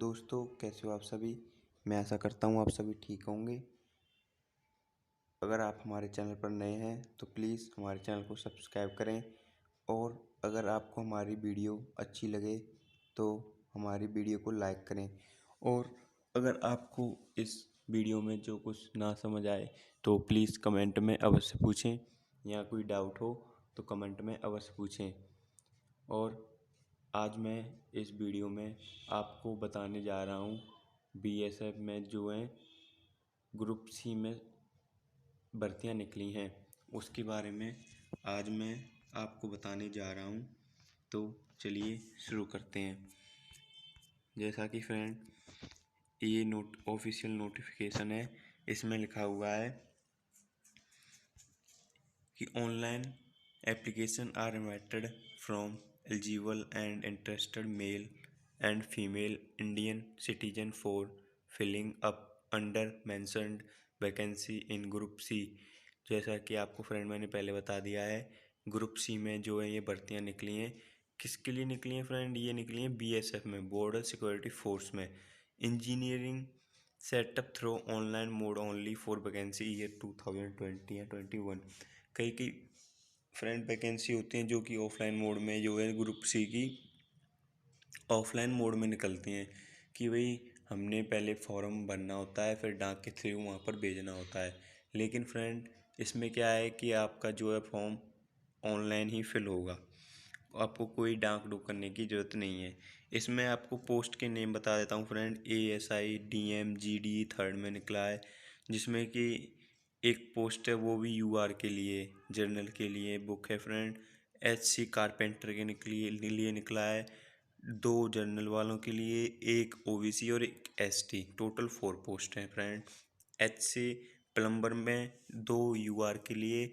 दोस्तों, कैसे हो आप सभी। मैं आशा करता हूँ आप सभी ठीक होंगे। अगर आप हमारे चैनल पर नए हैं तो प्लीज़ हमारे चैनल को सब्सक्राइब करें, और अगर आपको हमारी वीडियो अच्छी लगे तो हमारी वीडियो को लाइक करें। और अगर आपको इस वीडियो में जो कुछ ना समझ आए तो प्लीज़ कमेंट में अवश्य पूछें, या कोई डाउट हो तो कमेंट में अवश्य पूछें। और आज मैं इस वीडियो में आपको बताने जा रहा हूँ बीएसएफ में जो है ग्रुप सी में भर्तियाँ निकली हैं, उसके बारे में आज मैं आपको बताने जा रहा हूँ। तो चलिए शुरू करते हैं। जैसा कि फ्रेंड, ये ऑफिशियल नोटिफिकेशन है। इसमें लिखा हुआ है कि online application are invited from eligible and interested male and female Indian citizen for filling up under mentioned vacancy in group C. जैसा कि आपको फ्रेंड मैंने पहले बता दिया है, ग्रुप सी में जो है ये भर्तियाँ निकली हैं। किसके लिए निकली हैं फ्रेंड? ये निकली हैं बीएसएफ में, बॉर्डर सिक्योरिटी फोर्स में। Engineering setup through online mode only for vacancy year 2020 या 21। कई फ्रेंड वैकेंसी होती हैं जो कि ऑफलाइन मोड में जो है ग्रुप सी की ऑफलाइन मोड में निकलती हैं, कि भाई हमने पहले फॉर्म भरना होता है, फिर डाक के थ्रू वहाँ पर भेजना होता है। लेकिन फ्रेंड, इसमें क्या है कि आपका जो है फॉर्म ऑनलाइन ही फिल होगा, आपको कोई डाक डूक करने की ज़रूरत नहीं है। इसमें आपको पोस्ट के नेम बता देता हूँ friend. ASI, DM, GD third में निकला है, जिसमें कि एक पोस्ट है वो भी यूआर के लिए, जर्नल के लिए बुक है फ्रेंड। एचसी कारपेंटर के लिए निकला है, 2 जर्नल वालों के लिए, एक ओबीसी और एक एसटी, टोटल 4 पोस्ट हैं फ्रेंड। एचसी प्लम्बर में 2 यूआर के लिए,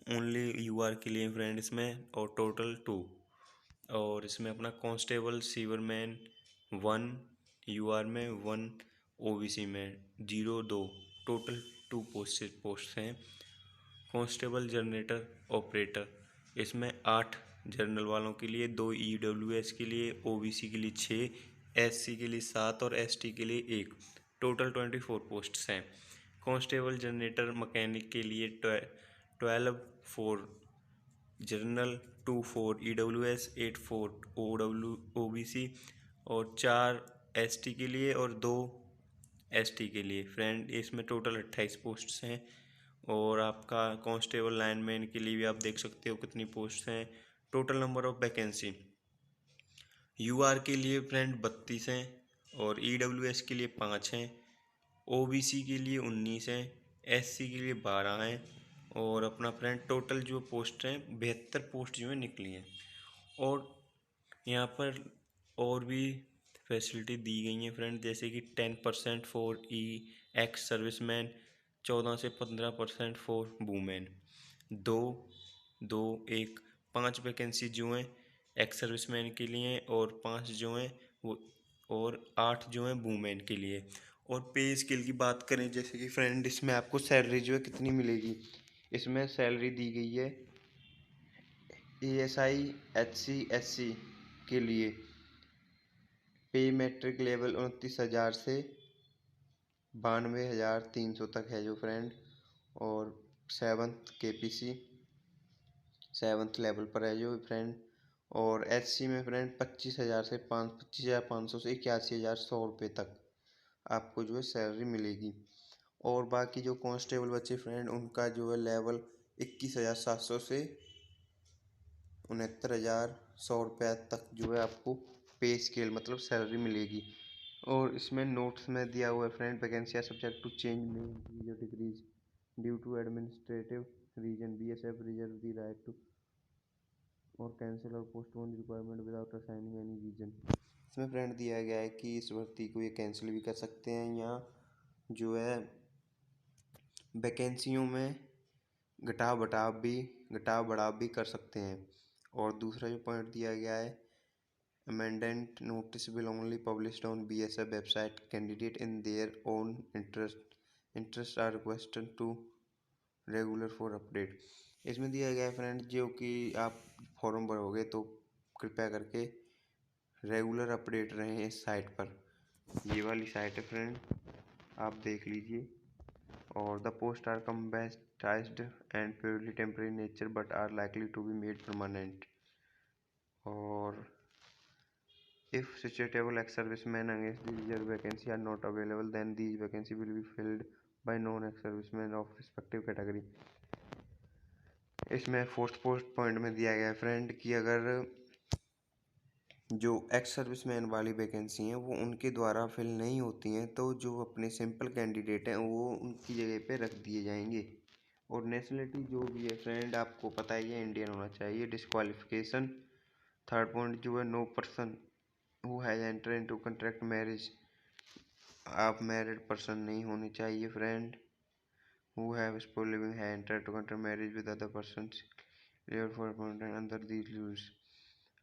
ओनली यूआर के लिए फ्रेंड इसमें, और टोटल 2। और इसमें अपना कांस्टेबल सीवरमैन 1 यूआर में, 1 ओबीसी में, 0-2, टोटल 2 पोस्ट हैं। कांस्टेबल जनरेटर ऑपरेटर, इसमें 8 जनरल वालों के लिए, 2 ईडब्ल्यूएस के लिए, ओबीसी के लिए 6, एससी के लिए 7 और एसटी के लिए 1, टोटल 24 पोस्ट्स हैं। कांस्टेबल जनरेटर मैकेनिक के लिए 12 4 जनरल, 2 4 ईडब्ल्यूएस, 8 4 ओबीसी और 4 एसटी के लिए और 2 एसटी के लिए फ्रेंड। इसमें टोटल 28 पोस्ट्स हैं। और आपका कांस्टेबल लाइनमैन के लिए भी आप देख सकते हो कितनी पोस्ट हैं। Total number of vacancy UR के लिए फ्रेंड 32 हैं, और ईडब्ल्यूएस के लिए 5 हैं, ओबीसी के लिए 19 हैं, एससी के लिए 12 हैं, और अपना फ्रेंड टोटल जो पोस्ट हैं 72 पोस्ट जो है निकली हैं। और यहाँ पर और भी फैसिलिटी दी गई हैं फ्रेंड, जैसे कि 10% फॉर एक्स सर्विसमैन, 14 से 15% फॉर वुमेन, 2 2 1 5 वैकेंसी जो हैं एक्स सर्विसमैन के लिए, और 5 जो हैं वो, और 8 जो हैं वुमेन के लिए। और पे स्केल की बात करें, जैसे कि फ्रेंड इसमें आपको सैलरी जो है कितनी मिलेगी। इसमें सैलरी दी गई है एएसआई, एचसी, एससी के लिए पे मैट्रिक लेवल 29,000 से 92,300 तक है जो फ्रेंड। और 7th केपीसी 7th लेवल पर है जो फ्रेंड। और एचसी में फ्रेंड 25,000 से 25,500 से 81,100 रुपये तक आपको जो है सैलरी मिलेगी। और बाकी जो कांस्टेबल बच्चे फ्रेंड, उनका जो है लेवल 21,700 से 69,100 रुपये तक जो है आपको पे स्केल मतलब सैलरी मिलेगी। और इसमें नोट्स में दिया हुआ है friend, vacancy are subject to change में इंक्रीज और decrease due to administrative reason. BSF reserve the right to और कैंसिल और postpone requirement without assigning any reason. इसमें फ्रेंड दिया गया है कि इस भर्ती को ये कैंसिल भी कर सकते हैं, या जो है वैकेंसियों में घटाव बढ़ाव भी कर सकते हैं। और दूसरा जो पॉइंट दिया गया है, amendment notice will only published on BSF website, candidate in their own interest are requested to regular for update. इसमें दिया गया है फ्रेंड, जो कि आप फॉर्म भरोगे तो कृपया करके रेगुलर अपडेट रहें इस साइट पर। ये वाली साइट है फ्रेंड, आप देख लीजिए। और the post are combatised and purely temporary nature but are likely to be made permanent. और if suitable ex-servicemen against the reserved vacancy are not available, then these vacancy will be filled by non-ex-servicemen of respective category। इसमें fourth post point में दिया गया है friend कि अगर जो ex serviceman वाली वैकेंसी हैं वो उनके द्वारा फिल नहीं होती हैं तो जो अपने सिंपल कैंडिडेट हैं वो उनकी जगह पे रख दिए जाएंगे। और नेशनलिटी जो भी है फ्रेंड आपको पता ही है, इंडियन होना चाहिए। डिस्क्वालिफिकेशन थर्ड पॉइंट जो है, no person who has enter into contract marriage, आप मैरिड पर्सन नहीं होने चाहिए friend. Who have spouse living है enter to contract marriage with other persons for appointment under these rules,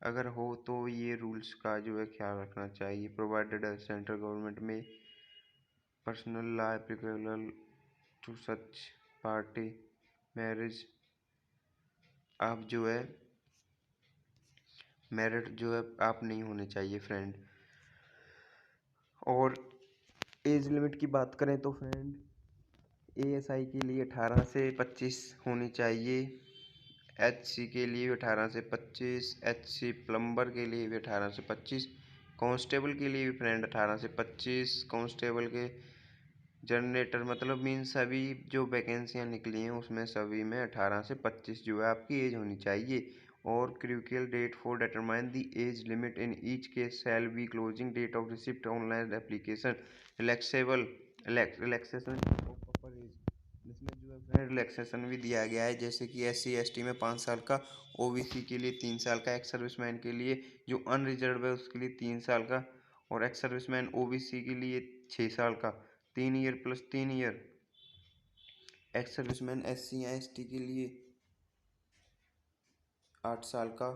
अगर हो तो ये रूल्स का जो है ख्याल रखना चाहिए। प्रोवाइडेड सेंट्रल गवर्नमेंट में personal law applicable to such party marriage, आप जो है मैरिड जो है आप नहीं होने चाहिए फ्रेंड। और एज लिमिट की बात करें तो फ्रेंड एएसआई के लिए 18 से 25 होनी चाहिए, एचसी के लिए भी 18 से 25, एचसी प्लम्बर के लिए भी 18 से 25, कांस्टेबल के लिए भी फ्रेंड 18 से 25, कांस्टेबल के जनरेटर मतलब मीन सभी जो वैकेंसियां निकली हैं उसमें सभी में 18 से 25 जो है आपकी एज होनी चाहिए। और crucial date for determine the age limit in each case shall be closing date of receipt online application relaxation of upper age, जिसमें जो है रिलैक्सेशन भी दिया गया है, जैसे कि SC ST में 5 साल का, OBC के लिए 3 साल का, एक्स सर्विसमैन के लिए जो अनरिजर्व है उसके लिए 3 साल का, और एक्स सर्विसमैन OBC के लिए 6 साल का, 3 year plus 3 year. Ex serviceman SC या ST के लिए 8 साल का,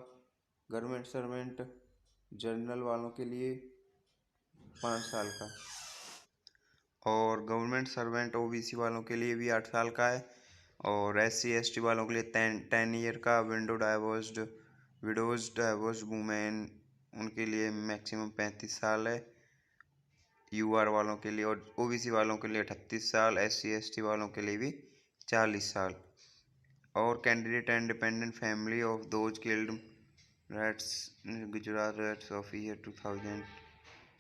गवर्नमेंट सर्वेंट जनरल वालों के लिए 5 साल का, और गवर्नमेंट सर्वेंट OBC वालों के लिए भी 8 साल का है, और SC ST वालों के लिए 10 ईयर का, विडोज डाइवोर्स्ड वुमेन उनके लिए मैक्सिमम 35 साल है, UR वालों के लिए, और OBC वालों के लिए 38 साल, SC ST वालों के लिए भी 40 साल। और candidate and dependent family of those killed rates Gujarat rates of year 2000,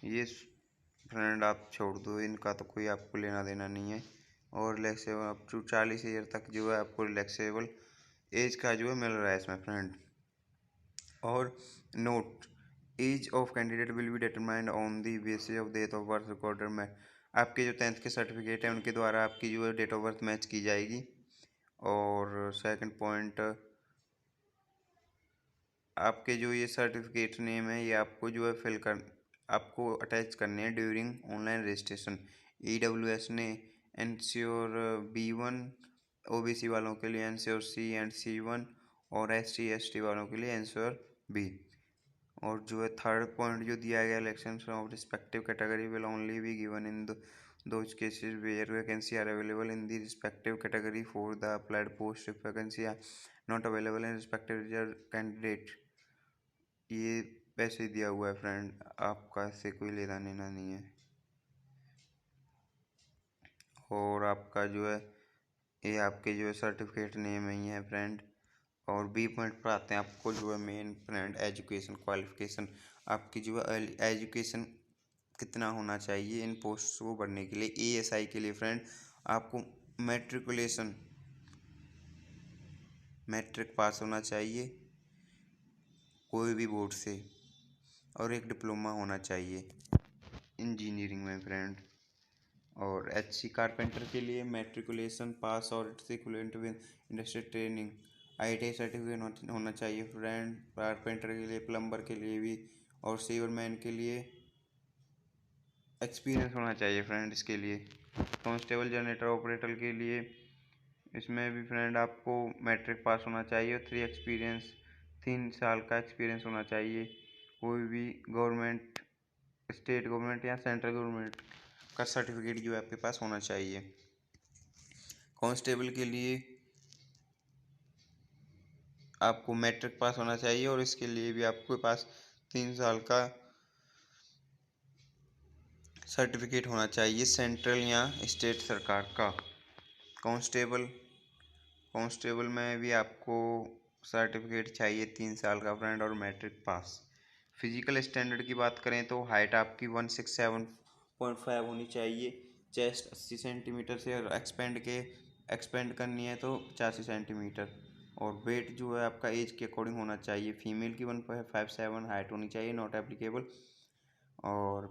ये फ्रेंड आप छोड़ दो, इनका तो कोई आपको लेना देना नहीं है। और रिलैक्सेबल अप टू 40 ईयर तक जो है आपको रिलैक्सेबल एज का जो है मिल रहा है इसमें फ्रेंड। और note, age of candidate will be determined on the basis of date of birth recorder में, आपके जो 10th के सर्टिफिकेट हैं उनके द्वारा आपकी जो है डेट ऑफ बर्थ मैच की जाएगी। और सेकंड पॉइंट, आपके जो ये सर्टिफिकेट नेम है ये आपको जो है आपको अटैच करने हैं ड्यूरिंग ऑनलाइन रजिस्ट्रेशन। EWS ने एनश्योर B1, OBC वालों के लिए एनश्योर C एंड C1, और SC ST वालों के लिए एनश्योर B। और जो है थर्ड पॉइंट जो दिया गया, election of respective category will only be given in those cases where vacancy are available in the respective category for the applied post, if vacancy are not available in respective reserved candidate। ये वैसे दिया हुआ है friend, आपका इससे कोई लेना देना नहीं है। और आपका जो है ये आपके जो है सर्टिफिकेट नेम ही है फ्रेंड। और B पॉइंट पर आते हैं, आपको जो है मेन फ्रेंड एजुकेशन क्वालिफिकेशन, आपकी जो है एजुकेशन कितना होना चाहिए इन पोस्ट को भरने के लिए। ASI के लिए फ्रेंड आपको मैट्रिक पास होना चाहिए कोई भी बोर्ड से, और एक डिप्लोमा होना चाहिए इंजीनियरिंग में फ्रेंड। और HC कारपेंटर के लिए मैट्रिकुलेशन पास और its equivalent with industry training, ITI certificate होना चाहिए फ्रेंड। कारपेंटर के लिए, प्लम्बर के लिए भी, और सीवरमैन के लिए एक्सपीरियंस होना चाहिए फ्रेंड इसके लिए। कांस्टेबल जनरेटर ऑपरेटर के लिए इसमें भी फ्रेंड आपको मैट्रिक पास होना चाहिए और 3 साल का एक्सपीरियंस होना चाहिए। कोई भी गवर्नमेंट, स्टेट गवर्नमेंट या सेंट्रल गवर्नमेंट का सर्टिफिकेट जो है आपके पास होना चाहिए। कांस्टेबल के लिए आपको मैट्रिक पास होना चाहिए, और इसके लिए भी आपके पास 3 साल का सर्टिफिकेट होना चाहिए सेंट्रल या स्टेट सरकार का। कांस्टेबल कांस्टेबल में भी आपको सर्टिफिकेट चाहिए 3 साल का फ्रेंड और मैट्रिक पास। फिजिकल स्टैंडर्ड की बात करें तो हाइट आपकी 167.5 होनी चाहिए। चेस्ट 80 सेंटीमीटर से एक्सपेंड करनी है तो 85 सेंटीमीटर। और वेट जो है आपका एज के अकॉर्डिंग होना चाहिए। फीमेल की 1.57 हाइट होनी चाहिए, नॉट एप्लीकेबल। और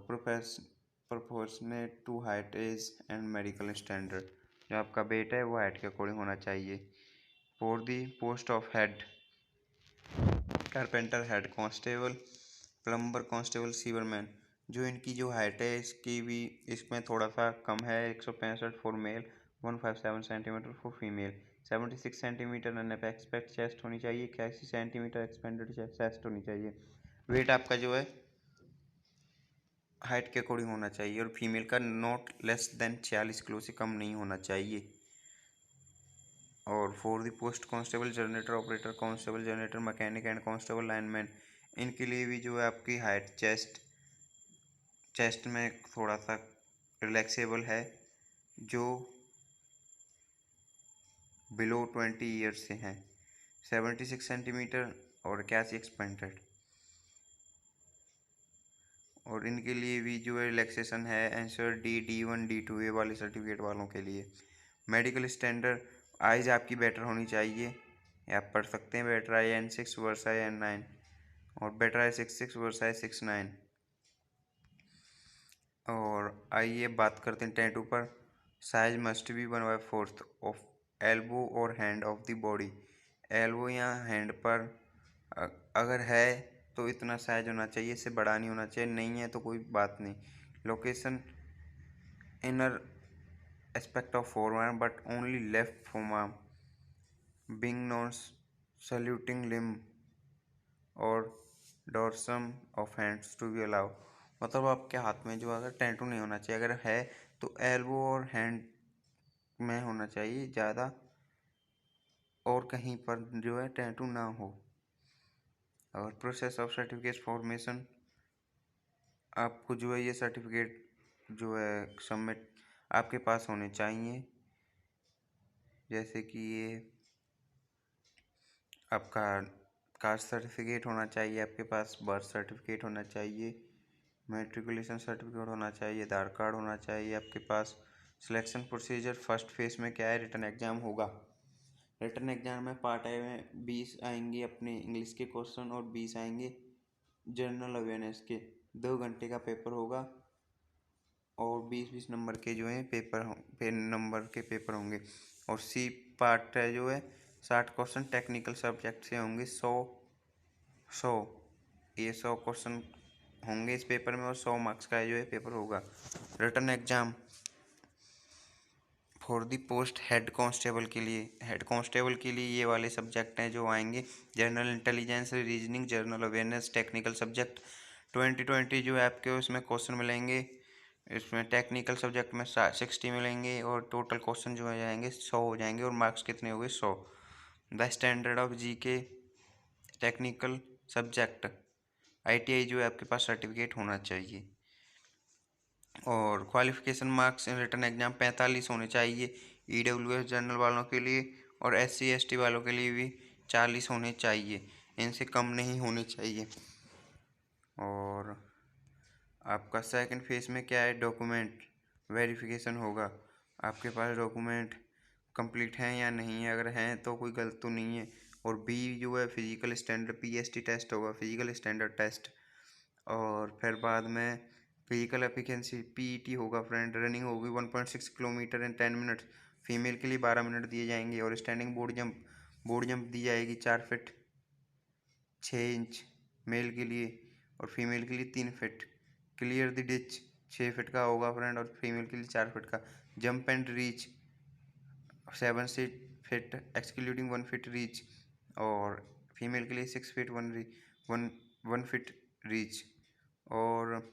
proportionate to height age and medical standard, जो आपका वेट है वो हाइट के अकॉर्डिंग होना चाहिए। For the post of head, carpenter, head constable, plumber, constable, sewerman, जो इनकी जो हाइट है इसकी भी इसमें थोड़ा सा कम है। 165 for male, 157 centimetre for female, 76 centimetre unexpect chest होनी चाहिए, 81 सेंटीमीटर एक्सपेंडेड चेस्ट होनी चाहिए। वेट आपका जो है हाइट के अकॉर्डिंग होना चाहिए और फीमेल का नॉट लेस देन 46 किलो से कम नहीं होना चाहिए। और for the post constable, generator operator, constable generator mechanic and constable lineman, इनके लिए भी जो है आपकी हाइट चेस्ट में थोड़ा सा रिलैक्सेबल है, जो बिलो 20 ईयर्स से हैं, 76 सेंटीमीटर और 81 एक्सपेंडेड। और इनके लिए भी जो है रिलैक्सेशन है आंसर D1 D2 ए वाले सर्टिफिकेट वालों के लिए। मेडिकल स्टैंडर्ड, आइज आपकी बेटर होनी चाहिए, आप पढ़ सकते हैं better I N6 Versailles N9 और बेटर आई 66 वर्साई 69। और आइए बात करते हैं टैटू पर। Size must be 1/4 of elbow और hand of the body, elbow या हैंड पर अगर है तो इतना साइज होना चाहिए, इससे बड़ा नहीं होना चाहिए, नहीं है तो कोई बात नहीं। Location inner aspect of forearm but only left forearm, being non saluting limb और dorsum of hands to be allow, मतलब आपके हाथ में जो अगर टैटू नहीं होना चाहिए, अगर है तो एल्बो और हैंड में होना चाहिए ज़्यादा, और कहीं पर जो है टैटू ना हो। और प्रोसेस ऑफ सर्टिफिकेट फॉर्मेशन, आपको जो है ये सर्टिफिकेट जो है सबमिट आपके पास होने चाहिए, जैसे कि ये आपका कास्ट सर्टिफिकेट होना चाहिए आपके पास, बर्थ सर्टिफिकेट होना चाहिए, मैट्रिकुलेशन सर्टिफिकेट होना चाहिए, आधार कार्ड होना चाहिए आपके पास। सिलेक्शन प्रोसीजर, फर्स्ट फेज में क्या है, रिटन एग्जाम होगा। रिटन एग्जाम में पार्ट ए में 20 आएंगे अपने इंग्लिश के क्वेश्चन और 20 आएंगे जनरल अवेयरनेस के। 2 घंटे का पेपर होगा और 20-20 नंबर के जो है नंबर के पेपर होंगे। और सी पार्ट है जो है 60 क्वेश्चन टेक्निकल सब्जेक्ट से होंगे, 100 ये 100 क्वेश्चन होंगे इस पेपर में और 100 मार्क्स का जो है पेपर होगा। Written exam for the post head constable के लिए ये वाले सब्जेक्ट हैं जो आएंगे, general intelligence, reasoning, general awareness, technical subject. 2020 जो है आपके उसमें क्वेश्चन मिलेंगे, इसमें टेक्निकल सब्जेक्ट में 60 मिलेंगे और टोटल क्वेश्चन जो हो जाएंगे 100 हो जाएंगे और मार्क्स कितने हो गए 100। The standard of GK technical subject, ITI जो है आपके पास सर्टिफिकेट होना चाहिए। और qualification marks in written exam 45 होने चाहिए EWS जनरल वालों के लिए, और SC ST वालों के लिए भी 40 होने चाहिए, इनसे कम नहीं होने चाहिए। और आपका सेकंड फेज में क्या है, डॉक्यूमेंट वेरिफिकेशन होगा, आपके पास डॉक्यूमेंट कंप्लीट हैं या नहीं है, अगर हैं तो कोई गलत तो नहीं है। और बी जो है फिजिकल स्टैंडर्ड PST टेस्ट होगा, फिजिकल स्टैंडर्ड टेस्ट। और फिर बाद में फिजिकल एफिशिएंसी PET होगा फ्रेंड। रनिंग होगी 1.6 किलोमीटर इन 10 मिनट्स, फीमेल के लिए 12 मिनट दिए जाएंगे। और स्टैंडिंग बोर्ड जंप दी जाएगी 4 फीट 6 इंच मेल के लिए और फीमेल के लिए 3 feet. Clear the ditch 6 feet का होगा फ्रेंड और फीमेल के लिए 4 फीट का। Jump and reach 7 feet excluding 1 feet reach, और फीमेल के लिए 6 फीट 1 फीट रीच। और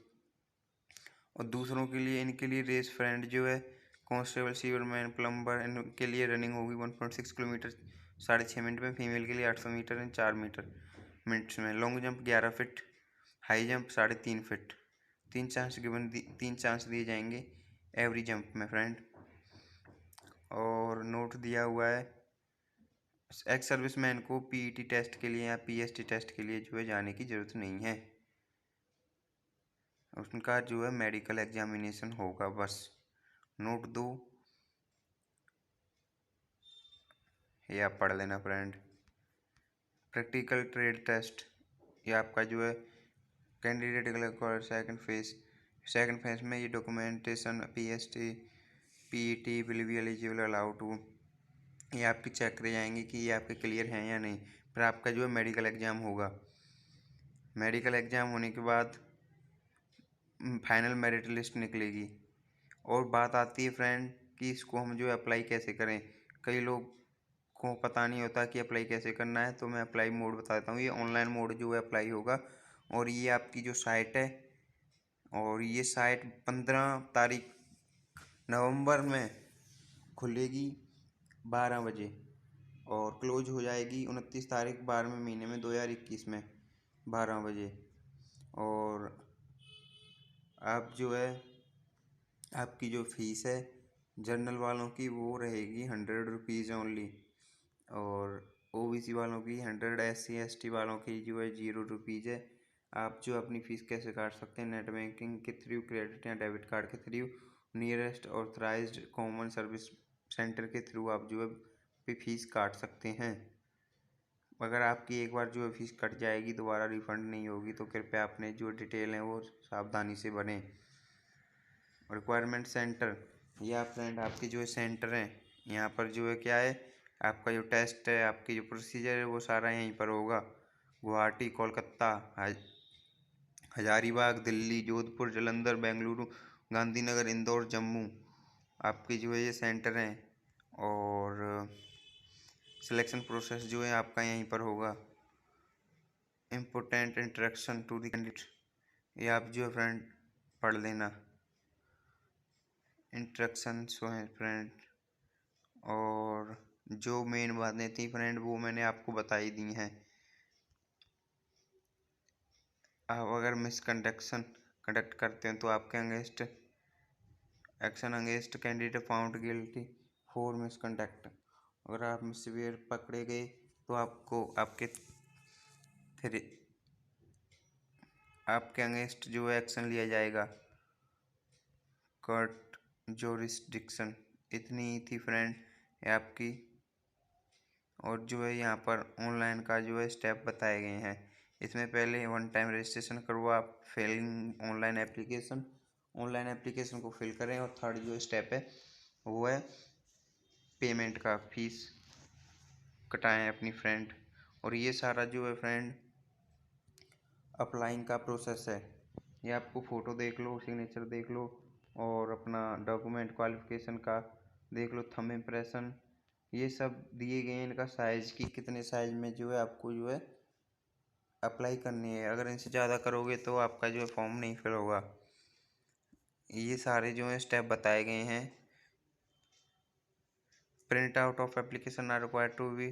दूसरों के लिए इनके लिए रेस फ्रेंड जो है कांस्टेबल, सीवरमैन, प्लम्बर, इनके लिए रनिंग होगी 1.6 किलोमीटर 6.5 मिनट में, फीमेल के लिए 800 मीटर इन 4 मिनट्स में। Long jump 11 feet, high jump 3.5 feet तीन चांस दिए जाएंगे एवरी जंप में फ्रेंड। और नोट दिया हुआ है एक्स सर्विसमैन को पीईटी टेस्ट के लिए या पीएसटी टेस्ट के लिए जो है जाने की ज़रूरत नहीं है, उनका जो है मेडिकल एग्जामिनेशन होगा बस। नोट 2 ये आप पढ़ लेना फ्रेंड। प्रैक्टिकल ट्रेड टेस्ट ये आपका जो है कैंडिडेट सेकंड फेज में ये documentation PST PET will be eligible allow to, ये आपकी चेक करे जाएंगे कि ये आपके क्लियर हैं या नहीं। फिर आपका जो है मेडिकल एग्ज़ाम होगा। मेडिकल एग्ज़ाम होने के बाद फाइनल मेरिट लिस्ट निकलेगी। और बात आती है फ्रेंड कि इसको हम जो है अप्लाई कैसे करें। कई लोग को पता नहीं होता कि अप्लाई कैसे करना है, तो मैं अप्लाई मोड बता देता हूँ। ये ऑनलाइन मोड जो है अप्लाई होगा, और ये आपकी जो साइट है, और ये साइट 15 तारीख नवंबर में खुलेगी 12 बजे और क्लोज हो जाएगी 29 तारीख 12वें महीने में 2021 में 12 बजे। और आप जो है आपकी जो फीस है जनरल वालों की वो रहेगी 100 रुपीज़ ओनली, और ओबीसी वालों की 100, SC ST वालों की जो है 0 रुपीज़ है। आप जो अपनी फ़ीस कैसे काट सकते हैं, नेट बैंकिंग के थ्रू, क्रेडिट या डेबिट कार्ड के through, nearest authorised common service centre के थ्रू आप जो है फीस काट सकते हैं। अगर आपकी एक बार जो है फीस कट जाएगी, दोबारा रिफ़ंड नहीं होगी, तो कृपया अपने जो डिटेल हैं वो सावधानी से भरें। रिक्वायरमेंट सेंटर ये आप फ्रेंड आपके जो है सेंटर हैं, यहाँ पर जो है क्या है, आपका जो टेस्ट है, आपकी जो प्रोसीजर है वो सारा यहीं पर होगा। गुवाहाटी, कोलकाता, हजारीबाग, दिल्ली, जोधपुर, जालंधर, बेंगलुरु, गांधीनगर, इंदौर, जम्मू आपके जो है ये सेंटर हैं। और सिलेक्शन प्रोसेस जो है आपका यहीं पर होगा। Important instruction to the candidate ये आप जो है फ्रेंड पढ़ लेना। इंस्ट्रक्शन सो हैं फ्रेंड, और जो मेन बातें थी फ्रेंड वो मैंने आपको बताई दी हैं। आप अगर कंडक्ट करते हैं तो आपके against action against candidate found guilty for misconduct. अगर आप मिसबिहेव पकड़े गए तो आपको आपके अगेंस्ट जो है एक्शन लिया जाएगा। कोर्ट जोरिस्डिक्शन इतनी ही थी फ्रेंड आपकी। और जो है यहाँ पर ऑनलाइन का जो है स्टेप बताए गए हैं। इसमें पहले 1 टाइम रजिस्ट्रेशन करो आप, फिलिंग ऑनलाइन एप्लीकेशन को फिल करें, और थर्ड जो स्टेप है वो है पेमेंट का, फीस कटाएं अपनी फ्रेंड। और ये सारा जो है फ्रेंड अप्लाइंग का प्रोसेस है। ये आपको फ़ोटो देख लो, सिग्नेचर देख लो, और अपना डॉक्यूमेंट क्वालिफिकेशन का देख लो, थंब इम्प्रेशन, ये सब दिए गए हैं। इनका साइज़ की कितने साइज़ में जो है आपको जो है अप्लाई करनी है। अगर इनसे ज़्यादा करोगे तो आपका जो है फॉर्म नहीं फिल होगा। ये सारे जो है स्टेप बताए गए हैं। Print out of application are required to be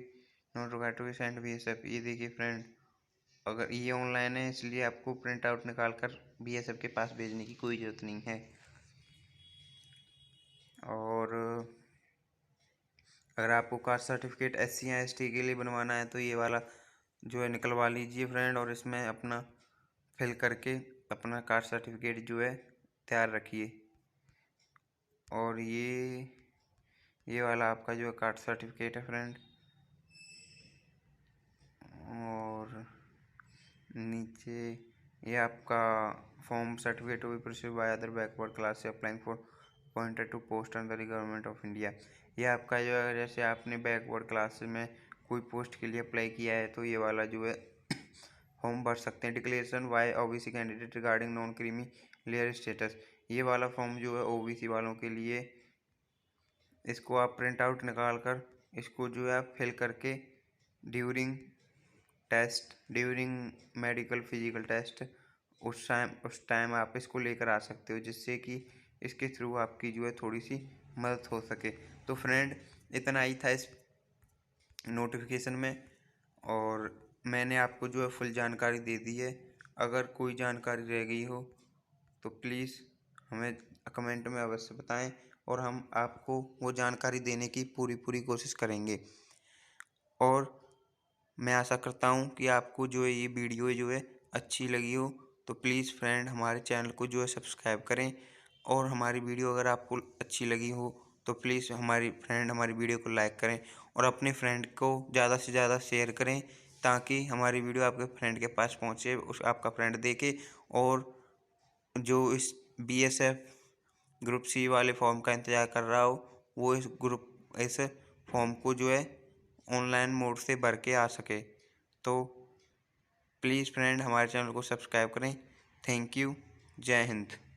not required to be send BSF। ये देखिए फ्रेंड, अगर ये ऑनलाइन है इसलिए आपको प्रिंट आउट निकाल कर BSF के पास भेजने की कोई ज़रूरत नहीं है। और अगर आपको कास्ट सर्टिफिकेट SC या ST के लिए बनवाना है तो ये वाला जो है निकलवा लीजिए फ्रेंड, और इसमें अपना फिल करके अपना कास्ट सर्टिफिकेट जो है तैयार रखिए। और ये वाला आपका जो है कास्ट सर्टिफिकेट है फ्रेंड। और नीचे ये आपका form certificate to be proceed by other backward class से applying for appointed to post under the government of India. ये आपका जो है जैसे आपने बैकवर्ड क्लास में कोई पोस्ट के लिए अप्लाई किया है तो ये वाला जो है फॉर्म भर सकते हैं। Declaration by OBC candidate regarding non creamy layer status, ये वाला फॉर्म जो है OBC वालों के लिए, इसको आप प्रिंट आउट निकाल कर इसको जो है आप फिल करके ड्यूरिंग मेडिकल फिजिकल टेस्ट उस टाइम आप इसको लेकर आ सकते हो, जिससे कि इसके थ्रू आपकी जो है थोड़ी सी मदद हो सके। तो फ्रेंड इतना ही था इस नोटिफिकेशन में, और मैंने आपको जो है फुल जानकारी दे दी है। अगर कोई जानकारी रह गई हो तो प्लीज़ हमें कमेंट में अवश्य बताएं और हम आपको वो जानकारी देने की पूरी कोशिश करेंगे। और मैं आशा करता हूँ कि आपको जो है ये वीडियो जो है अच्छी लगी हो, तो प्लीज़ फ्रेंड हमारे चैनल को जो है सब्सक्राइब करें। और हमारी वीडियो अगर आपको अच्छी लगी हो तो प्लीज़ हमारी वीडियो को लाइक करें और अपने फ्रेंड को ज़्यादा से ज़्यादा शेयर करें, ताकि हमारी वीडियो आपके फ्रेंड के पास पहुँचे, उस आपका फ्रेंड देखे और जो इस BSF ग्रुप सी वाले फॉर्म का इंतज़ार कर रहा हो, वो इस फॉर्म को जो है ऑनलाइन मोड से भर के आ सके। तो प्लीज़ फ्रेंड हमारे चैनल को सब्सक्राइब करें। Thank you. जय हिंद।